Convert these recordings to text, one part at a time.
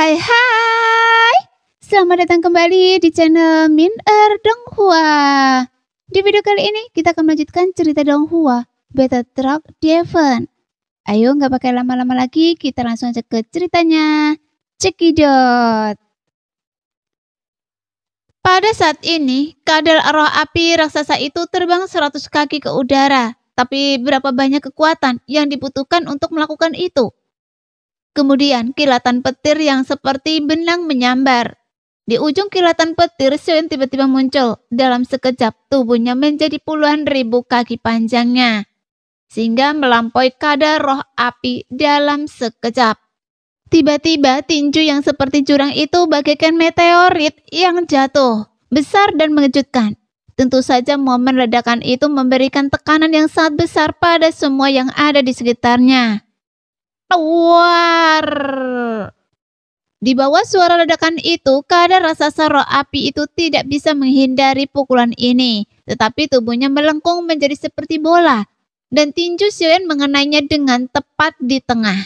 Hai hai, selamat datang kembali di channel Min Donghua. Di video kali ini kita akan melanjutkan cerita Donghua Beta Truck Devon. Ayo nggak pakai lama-lama lagi, kita langsung aja ke ceritanya. Cekidot. Pada saat ini, kadal roh api raksasa itu terbang 100 kaki ke udara. Tapi berapa banyak kekuatan yang dibutuhkan untuk melakukan itu? Kemudian kilatan petir yang seperti benang menyambar. Di ujung kilatan petir, Xiaoyan tiba-tiba muncul. Dalam sekejap, tubuhnya menjadi puluhan ribu kaki panjangnya. Sehingga melampaui kadar roh api dalam sekejap. Tiba-tiba tinju yang seperti jurang itu bagaikan meteorit yang jatuh. Besar dan mengejutkan. Tentu saja momen ledakan itu memberikan tekanan yang sangat besar pada semua yang ada di sekitarnya. War! Di bawah suara ledakan itu, kadar raksasa roh api itu tidak bisa menghindari pukulan ini, tetapi tubuhnya melengkung menjadi seperti bola, dan tinju Xiaoyan mengenainya dengan tepat di tengah.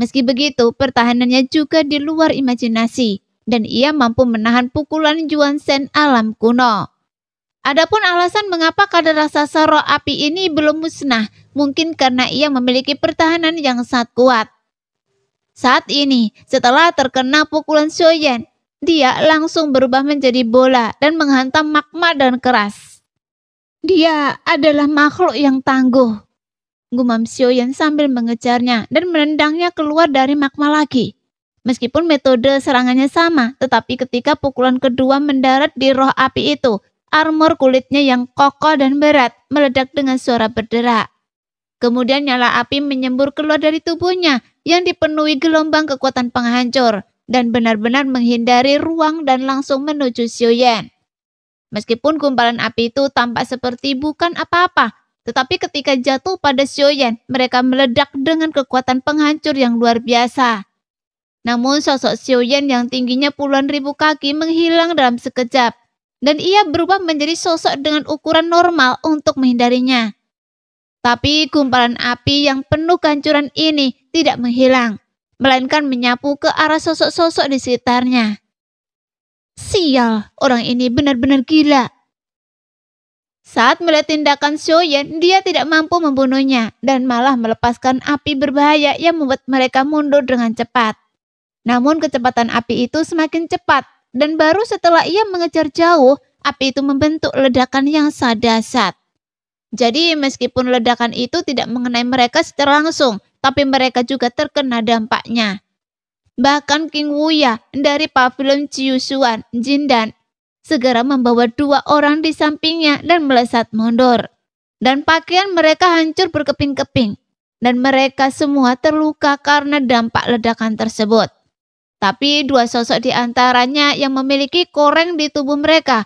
Meski begitu, pertahanannya juga di luar imajinasi, dan ia mampu menahan pukulan Yuan Shen alam kuno. Adapun alasan mengapa kadar raksasa roh api ini belum musnah, mungkin karena ia memiliki pertahanan yang sangat kuat. Saat ini, setelah terkena pukulan Xiaoyan, dia langsung berubah menjadi bola dan menghantam magma dan keras. Dia adalah makhluk yang tangguh, gumam Xiaoyan sambil mengejarnya dan menendangnya keluar dari magma lagi. Meskipun metode serangannya sama, tetapi ketika pukulan kedua mendarat di roh api itu, armor kulitnya yang kokoh dan berat meledak dengan suara berderak. Kemudian nyala api menyembur keluar dari tubuhnya yang dipenuhi gelombang kekuatan penghancur dan benar-benar menghindari ruang dan langsung menuju Xiaoyan. Meskipun gumpalan api itu tampak seperti bukan apa-apa, tetapi ketika jatuh pada Xiaoyan, mereka meledak dengan kekuatan penghancur yang luar biasa. Namun sosok Xiaoyan yang tingginya puluhan ribu kaki menghilang dalam sekejap. Dan ia berubah menjadi sosok dengan ukuran normal untuk menghindarinya. Tapi gumpalan api yang penuh kehancuran ini tidak menghilang, melainkan menyapu ke arah sosok-sosok di sekitarnya. Sial, orang ini benar-benar gila. Saat melihat tindakan Xiaoyan, dia tidak mampu membunuhnya dan malah melepaskan api berbahaya yang membuat mereka mundur dengan cepat. Namun kecepatan api itu semakin cepat. Dan baru setelah ia mengejar jauh, api itu membentuk ledakan yang sangat dahsyat. Jadi meskipun ledakan itu tidak mengenai mereka secara langsung, tapi mereka juga terkena dampaknya. Bahkan King Wuya dari pavilion Ciusuan, Jindan, segera membawa 2 orang di sampingnya dan melesat mundur. Dan pakaian mereka hancur berkeping-keping. Dan mereka semua terluka karena dampak ledakan tersebut. Tapi 2 sosok di antaranya yang memiliki koreng di tubuh mereka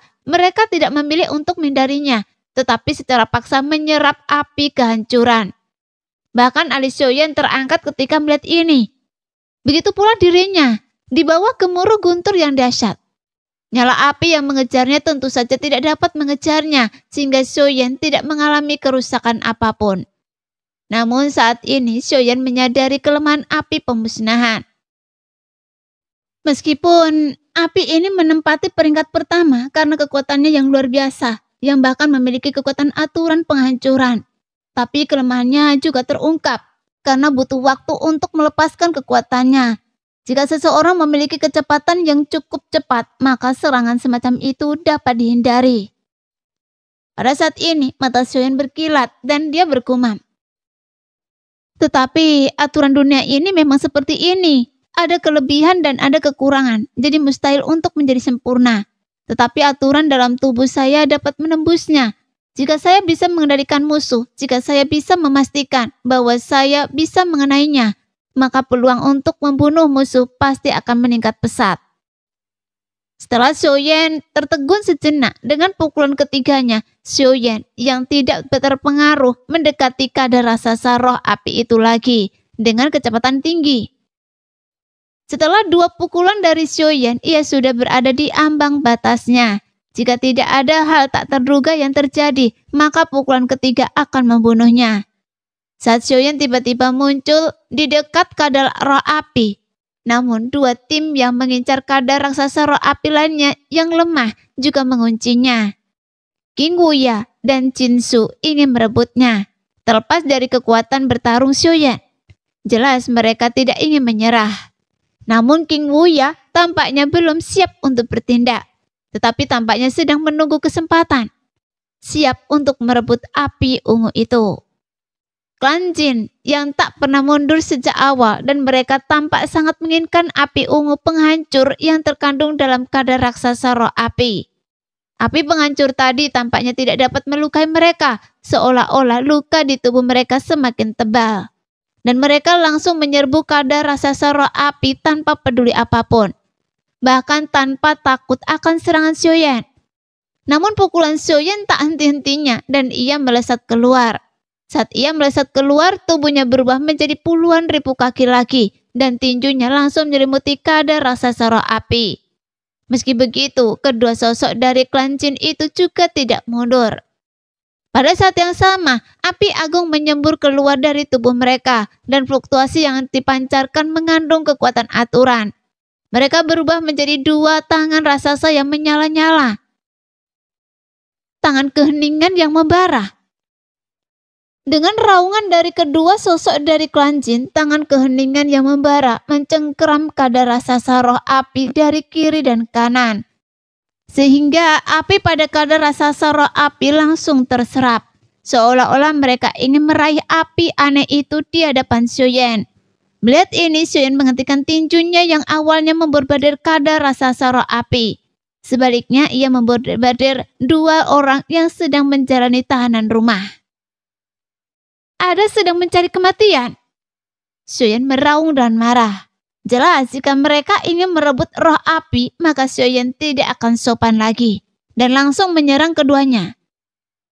tidak memilih untuk menghindarinya, tetapi secara paksa menyerap api kehancuran. Bahkan alis Xiaoyan terangkat ketika melihat ini. Begitu pula dirinya, di bawah gemuruh guntur yang dahsyat. Nyala api yang mengejarnya tentu saja tidak dapat mengejarnya, sehingga Xiaoyan tidak mengalami kerusakan apapun. Namun saat ini Xiaoyan menyadari kelemahan api pemusnahan. Meskipun api ini menempati peringkat pertama karena kekuatannya yang luar biasa, yang bahkan memiliki kekuatan aturan penghancuran. Tapi kelemahannya juga terungkap karena butuh waktu untuk melepaskan kekuatannya. Jika seseorang memiliki kecepatan yang cukup cepat, maka serangan semacam itu dapat dihindari. Pada saat ini, mata Xiaoyan berkilat dan dia bergumam. Tetapi aturan dunia ini memang seperti ini. Ada kelebihan dan ada kekurangan, jadi mustahil untuk menjadi sempurna. Tetapi aturan dalam tubuh saya dapat menembusnya. Jika saya bisa mengendalikan musuh, jika saya bisa memastikan bahwa saya bisa mengenainya, maka peluang untuk membunuh musuh pasti akan meningkat pesat. Setelah Xiaoyan tertegun sejenak dengan pukulan ketiganya, Xiaoyan yang tidak terpengaruh mendekati kadar raksasa roh api itu lagi dengan kecepatan tinggi. Setelah 2 pukulan dari Xiaoyan, ia sudah berada di ambang batasnya. Jika tidak ada hal tak terduga yang terjadi, maka pukulan ketiga akan membunuhnya. Saat Xiaoyan tiba-tiba muncul di dekat kadal roh api, Namun dua tim yang mengincar kadar raksasa roh api lainnya yang lemah juga menguncinya. King Wuya dan Jinsu ingin merebutnya. Terlepas dari kekuatan bertarung Xiuyan, jelas mereka tidak ingin menyerah. Namun King Wuya tampaknya belum siap untuk bertindak, tetapi tampaknya sedang menunggu kesempatan. Siap untuk merebut api ungu itu. Klan Jin yang tak pernah mundur sejak awal dan mereka tampak sangat menginginkan api ungu penghancur yang terkandung dalam kadar raksasa roh api. Api penghancur tadi tampaknya tidak dapat melukai mereka, seolah-olah luka di tubuh mereka semakin tebal. Dan mereka langsung menyerbu kadar raksasa roh api tanpa peduli apapun. Bahkan tanpa takut akan serangan Xiuyan. Namun pukulan Xiuyan tak henti-hentinya dan ia melesat keluar. Saat ia melesat keluar, tubuhnya berubah menjadi puluhan ribu kaki lagi dan tinjunya langsung menyelimuti kadar raksasa roh api. Meski begitu, kedua sosok dari klan Jin itu juga tidak mundur. Pada saat yang sama, api agung menyembur keluar dari tubuh mereka dan fluktuasi yang dipancarkan mengandung kekuatan aturan. Mereka berubah menjadi dua tangan raksasa yang menyala-nyala. Tangan keheningan yang membara. Dengan raungan dari kedua sosok dari klan Jin, tangan keheningan yang membara mencengkeram kadar raksasa roh api dari kiri dan kanan. Sehingga api pada kadar raksasa roh api langsung terserap. Seolah-olah mereka ingin meraih api aneh itu di hadapan Xiuyan. Melihat ini, Xiuyan menghentikan tinjunya yang awalnya memborbadir kadar raksasa roh api. Sebaliknya, ia memborbadir dua orang yang sedang menjalani tahanan rumah. Ada sedang mencari kematian. Xiuyan meraung dan marah. Jelas jika mereka ingin merebut roh api, maka Xiuyan tidak akan sopan lagi dan langsung menyerang keduanya.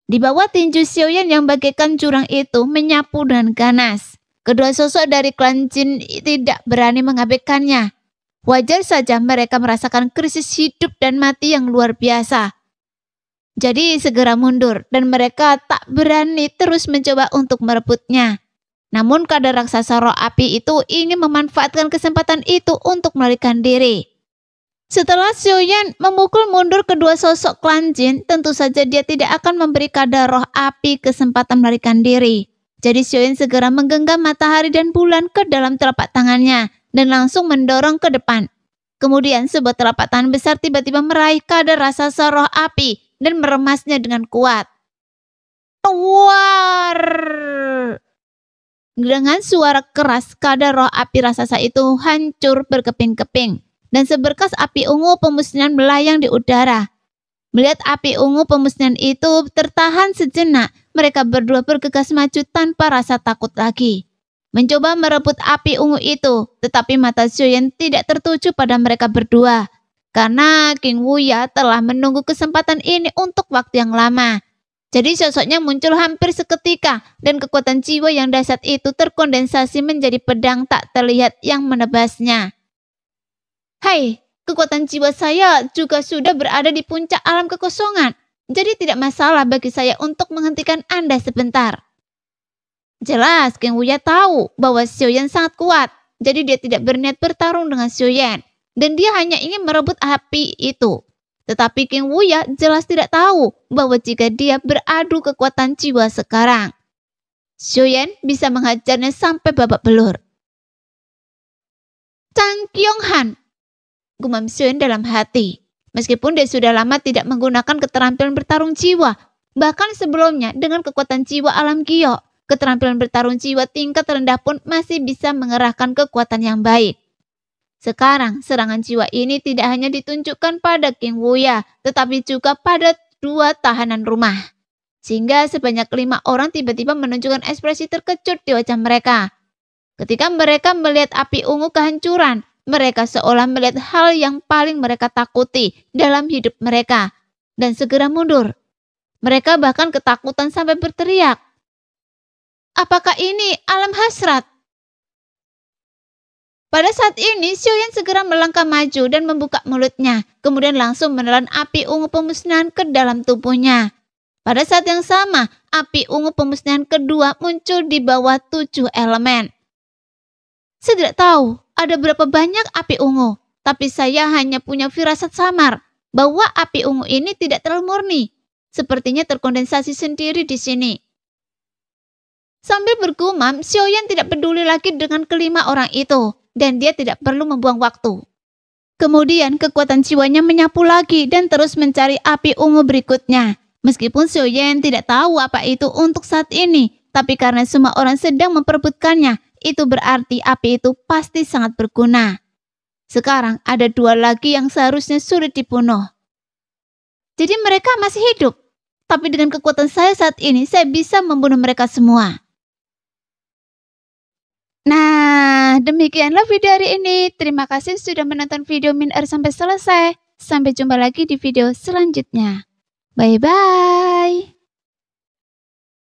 Di bawah tinju Xiuyan yang bagaikan jurang itu menyapu dengan ganas. Kedua sosok dari klan Jin tidak berani mengabaikannya. Wajar saja mereka merasakan krisis hidup dan mati yang luar biasa. Jadi segera mundur dan mereka tak berani terus mencoba untuk merebutnya. Namun kadar raksasa roh api itu ingin memanfaatkan kesempatan itu untuk melarikan diri. Setelah Xiuyan memukul mundur kedua sosok klan Jin, tentu saja dia tidak akan memberi kadar roh api kesempatan melarikan diri. Jadi Xiuyan segera menggenggam matahari dan bulan ke dalam telapak tangannya dan langsung mendorong ke depan. Kemudian sebuah telapak tangan besar tiba-tiba meraih kadar raksasa roh api dan meremasnya dengan kuat. War! Dengan suara keras, kadar roh api raksasa itu hancur berkeping-keping dan seberkas api ungu pemusnahan melayang di udara. Melihat api ungu pemusnahan itu tertahan sejenak, mereka berdua bergegas maju tanpa rasa takut lagi. Mencoba merebut api ungu itu, tetapi mata Xiuyan tidak tertuju pada mereka berdua. Karena King Wuya telah menunggu kesempatan ini untuk waktu yang lama. Jadi sosoknya muncul hampir seketika dan kekuatan jiwa yang dahsyat itu terkondensasi menjadi pedang tak terlihat yang menebasnya. Hai, kekuatan jiwa saya juga sudah berada di puncak alam kekosongan. Jadi tidak masalah bagi saya untuk menghentikan Anda sebentar. Jelas King Wuya tahu bahwa Xiuyan sangat kuat. Jadi dia tidak berniat bertarung dengan Xiuyan. Dan dia hanya ingin merebut api itu. Tetapi King Wuya jelas tidak tahu bahwa jika dia beradu kekuatan jiwa sekarang, Xiuyan bisa menghajarnya sampai babak belur. Chang Kyung-han, gumam Xiuyan dalam hati. Meskipun dia sudah lama tidak menggunakan keterampilan bertarung jiwa, bahkan sebelumnya dengan kekuatan jiwa alam Gyo, keterampilan bertarung jiwa tingkat rendah pun masih bisa mengerahkan kekuatan yang baik. Sekarang, serangan jiwa ini tidak hanya ditunjukkan pada King Wuya, tetapi juga pada dua tahanan rumah. Sehingga sebanyak 5 orang tiba-tiba menunjukkan ekspresi terkejut di wajah mereka. Ketika mereka melihat api ungu kehancuran, mereka seolah melihat hal yang paling mereka takuti dalam hidup mereka, dan segera mundur. Mereka bahkan ketakutan sampai berteriak. Apakah ini alam hasrat? Pada saat ini, Xiuyan segera melangkah maju dan membuka mulutnya, kemudian langsung menelan api ungu pemusnahan ke dalam tubuhnya. Pada saat yang sama, api ungu pemusnahan kedua muncul di bawah 7 elemen. Saya tidak tahu ada berapa banyak api ungu, tapi saya hanya punya firasat samar bahwa api ungu ini tidak terlalu murni. Sepertinya terkondensasi sendiri di sini. Sambil bergumam, Xiaoyan tidak peduli lagi dengan kelima orang itu, dan dia tidak perlu membuang waktu. Kemudian kekuatan jiwanya menyapu lagi dan terus mencari api ungu berikutnya. Meskipun Xiaoyan tidak tahu apa itu untuk saat ini, tapi karena semua orang sedang memperebutkannya, itu berarti api itu pasti sangat berguna. Sekarang ada 2 lagi yang seharusnya sulit dibunuh. Jadi mereka masih hidup, tapi dengan kekuatan saya saat ini, saya bisa membunuh mereka semua. Nah, demikianlah video hari ini. Terima kasih sudah menonton video Min sampai selesai. Sampai jumpa lagi di video selanjutnya. Bye-bye.